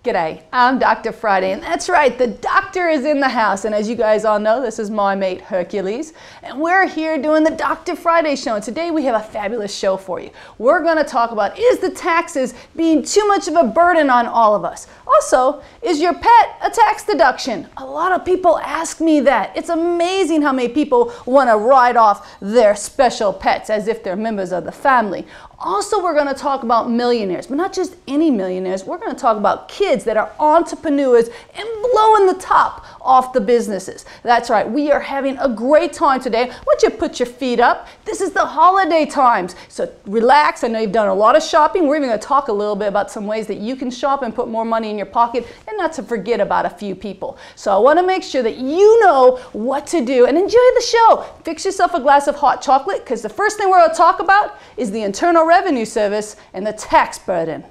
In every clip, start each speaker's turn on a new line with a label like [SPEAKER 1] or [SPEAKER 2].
[SPEAKER 1] G'day, I'm Dr. Friday, and that's right, the doctor is in the house, and as you guys all know, this is my mate Hercules, and we're here doing the Dr. Friday show, and today we have a fabulous show for you. We're going to talk about, is the taxes being too much of a burden on all of us? Also, is your pet a tax deduction? A lot of people ask me that. It's amazing how many people want to write off their special pets as if they're members of the family. Also, we're going to talk about millionaires, but not just any millionaires. We're going to talk about kids that are entrepreneurs and blowing the top off the businesses. That's right, we are having a great time today. Why don't you put your feet up? This is the holiday times, so relax. I know you've done a lot of shopping. We're even going to talk a little bit about some ways that you can shop and put more money in your pocket and not to forget about a few people. So I want to make sure that you know what to do and enjoy the show. Fix yourself a glass of hot chocolate, because the first thing we're going to talk about is the Internal Revenue Service and the tax burden.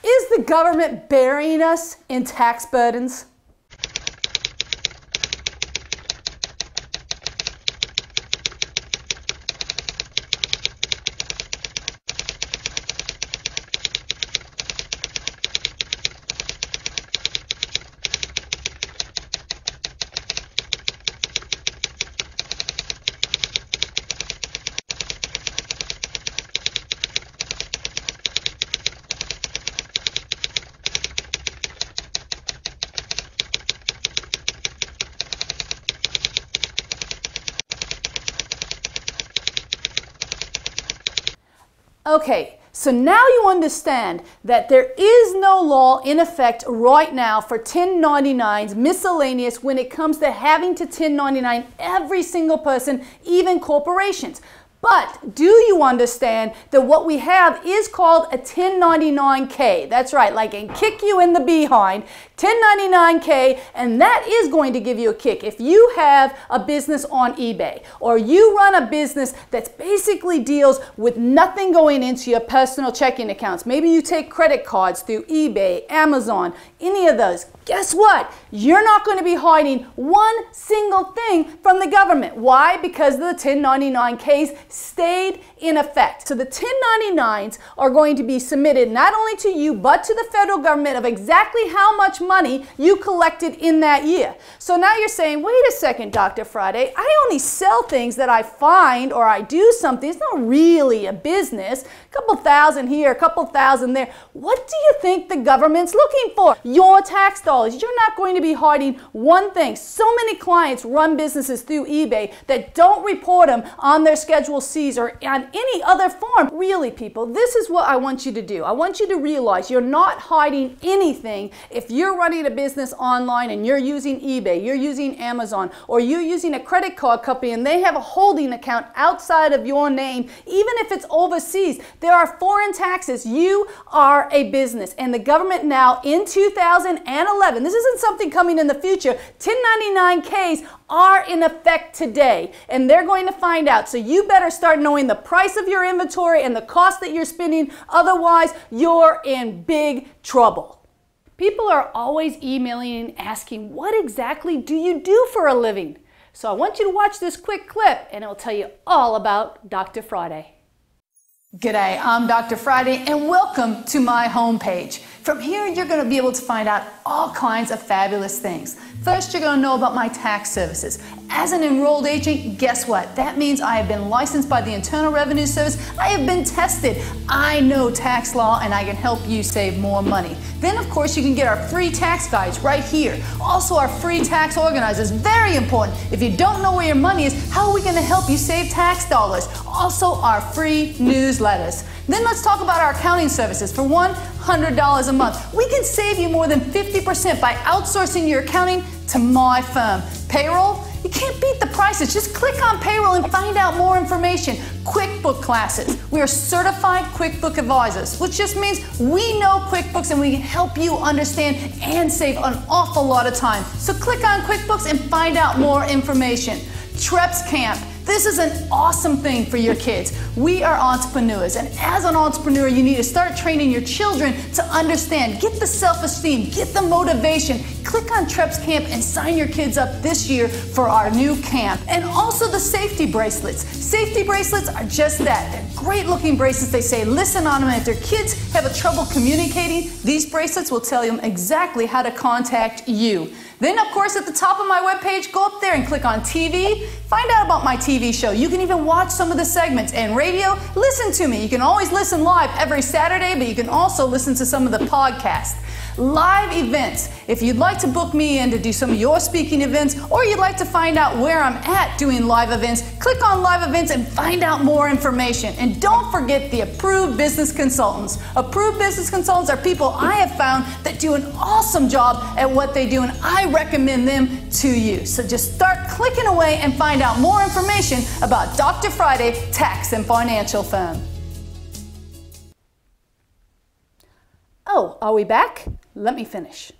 [SPEAKER 1] Is the government burying us in tax burdens? Okay, so now you understand that there is no law in effect right now for 1099s, miscellaneous, when it comes to having to 1099 every single person, even corporations. But do you understand that what we have is called a 1099K? That's right, like and kick you in the behind, 1099K, and that is going to give you a kick. If you have a business on eBay, or you run a business that basically deals with nothing going into your personal checking accounts, maybe you take credit cards through eBay, Amazon, any of those, guess what? You're not going to be hiding one single thing from the government. Why? Because the 1099Ks stayed in effect. So the 1099s are going to be submitted not only to you, but to the federal government of exactly how much money you collected in that year. So now you're saying, wait a second, Dr. Friday, I only sell things that I find or I do something. It's not really a business. A couple thousand here, a couple thousand there. What do you think the government's looking for? Your tax dollars. You're not going to be hiding one thing. So many clients run businesses through eBay that don't report them on their Schedule Cs or on any other form. Really, people, this is what I want you to do. I want you to realize you're not hiding anything. If you're running a business online and you're using eBay, you're using Amazon, or you're using a credit card company and they have a holding account outside of your name, even if it's overseas, there are foreign taxes. You are a business, and the government now in 2011, this isn't something coming in the future, 1099Ks are in effect today, and they're going to find out. So you better start knowing the price of your inventory and the cost that you're spending. Otherwise, you're in big trouble. People are always emailing and asking, what exactly do you do for a living? So I want you to watch this quick clip, and it'll tell you all about Dr. Friday. G'day, I'm Dr. Friday, and welcome to my homepage. From here, you're going to be able to find out all kinds of fabulous things. First, you're going to know about my tax services. As an enrolled agent, guess what? That means I have been licensed by the Internal Revenue Service. I have been tested. I know tax law, and I can help you save more money. Then, of course, you can get our free tax guides right here. Also, our free tax organizers, very important. If you don't know where your money is, how are we going to help you save tax dollars? Also, our free newsletters. Then let's talk about our accounting services. For $100 a month, we can save you more than 50% by outsourcing your accounting to my firm. Payroll, you can't beat the prices. Just click on payroll and find out more information. QuickBooks classes. We are certified QuickBooks advisors, which just means we know QuickBooks and we can help you understand and save an awful lot of time. So click on QuickBooks and find out more information. Treps Camp. This is an awesome thing for your kids. We are entrepreneurs, and as an entrepreneur, you need to start training your children to understand, get the self-esteem, get the motivation, click on Treps Camp and sign your kids up this year for our new camp. And also the safety bracelets. Safety bracelets are just that. They're great looking bracelets. They say listen on them, and if their kids have a trouble communicating, these bracelets will tell them exactly how to contact you. Then, of course, at the top of my webpage, go up there and click on TV. Find out about my TV show. You can even watch some of the segments. And radio, listen to me. You can always listen live every Saturday, but you can also listen to some of the podcasts. Live events. If you'd like to book me in to do some of your speaking events, or you'd like to find out where I'm at doing live events, click on live events and find out more information. And don't forget the Approved Business Consultants. Approved Business Consultants are people I have found that do an awesome job at what they do, and I recommend them to you. So just start clicking away and find out more information about Dr. Friday Tax and Financial Firm. Oh, are we back? Let me finish.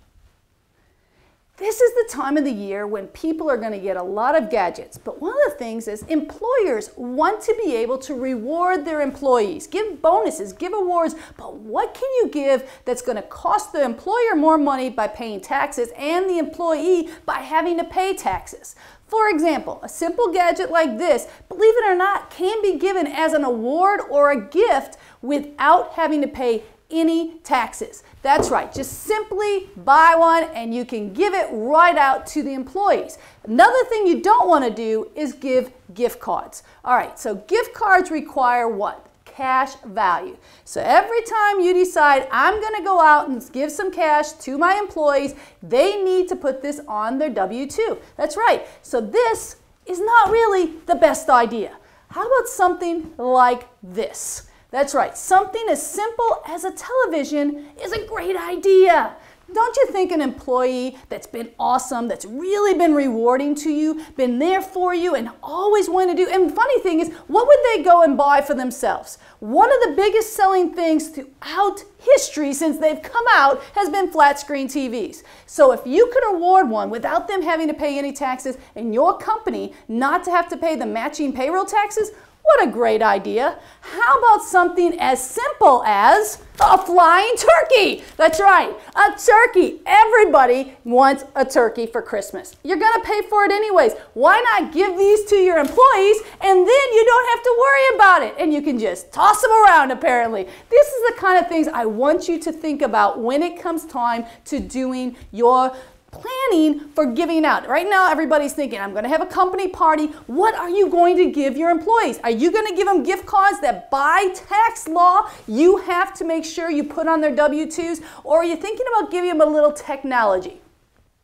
[SPEAKER 1] This is the time of the year when people are going to get a lot of gadgets, but one of the things is employers want to be able to reward their employees, give bonuses, give awards, but what can you give that's going to cost the employer more money by paying taxes and the employee by having to pay taxes? For example, a simple gadget like this, believe it or not, can be given as an award or a gift without having to pay any taxes. That's right, just simply buy one and you can give it right out to the employees. Another thing you don't want to do is give gift cards. All right, so gift cards require what? Cash value. So every time you decide I'm going to go out and give some cash to my employees, they need to put this on their W-2. That's right. So this is not really the best idea. How about something like this? That's right, something as simple as a television is a great idea. Don't you think an employee that's been awesome, that's really been rewarding to you, been there for you and always wanted to do, and the funny thing is, what would they go and buy for themselves? One of the biggest selling things throughout history since they've come out has been flat screen TVs. So if you could award one without them having to pay any taxes and your company not to have to pay the matching payroll taxes, what a great idea. How about something as simple as a flying turkey? That's right, a turkey. Everybody wants a turkey for Christmas. You're going to pay for it anyways. Why not give these to your employees and then you don't have to worry about it and you can just toss them around apparently. This is the kind of things I want you to think about when it comes time to doing your planning for giving out. Right now, everybody's thinking, I'm going to have a company party. What are you going to give your employees? Are you going to give them gift cards that by tax law, you have to make sure you put on their W-2s? Or are you thinking about giving them a little technology?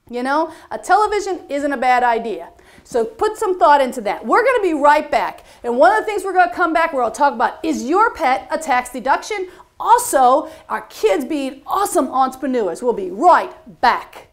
[SPEAKER 1] You know, a television isn't a bad idea. So put some thought into that. We're going to be right back. And one of the things we're going to come back where I'll talk about, is your pet a tax deduction? Also, our kids being awesome entrepreneurs. We'll be right back.